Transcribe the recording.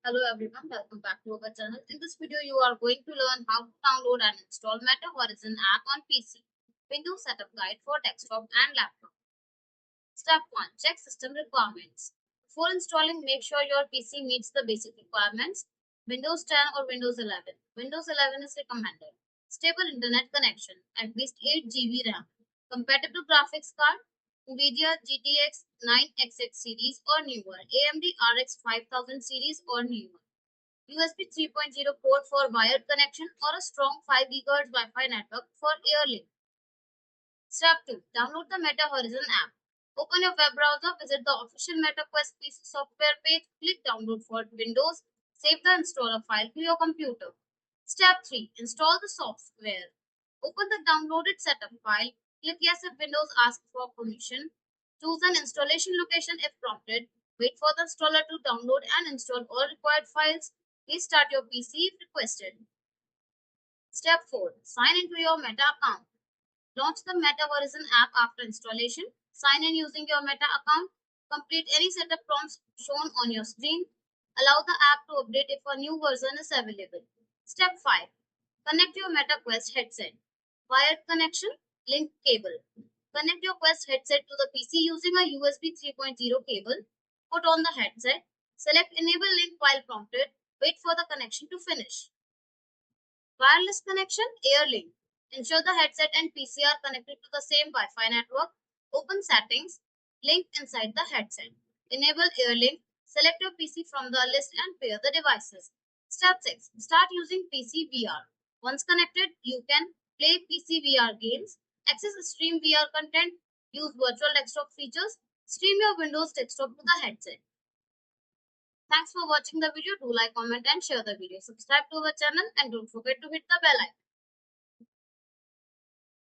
Hello everyone, welcome back to our channel. In this video, you are going to learn how to download and install Meta Horizon app on PC. Windows Setup Guide for desktop and laptop. Step 1. Check system requirements. Before installing, make sure your PC meets the basic requirements. Windows 10 or Windows 11. Windows 11 is recommended. Stable internet connection, at least 8 GB RAM. Compatible graphics card, NVIDIA GTX 9XX series or newer, AMD RX 5000 series or newer. USB 3.0 port for wired connection or a strong 5 GHz Wi-Fi network for Airlink. Step 2. Download the Meta Horizon app. Open your web browser, visit the official MetaQuest PC software page, click download for Windows, save the installer file to your computer. Step 3. Install the software. Open the downloaded setup file, click yes if Windows asks for permission, choose an installation location if prompted, wait for the installer to download and install all required files, restart your PC if requested. Step 4. Sign into your Meta account. Launch the Meta Horizon app after installation. Sign in using your Meta account. Complete any setup prompts shown on your screen. Allow the app to update if a new version is available. Step 5. Connect your Meta Quest headset. Wired connection, link cable. Connect your Quest headset to the PC using a USB 3.0 cable. Put on the headset. Select Enable Link while prompted. Wait for the connection to finish. Wireless connection, Airlink. Ensure the headset and PC are connected to the same Wi-Fi network. Open settings, link inside the headset. Enable Airlink. Select your PC from the list and pair the devices. Step 6. Start using PC VR. Once connected, you can play PC VR games, access stream VR content, use virtual desktop features, stream your Windows desktop to the headset. Thanks for watching the video. Do like, comment and share the video. Subscribe to our channel and don't forget to hit the bell icon.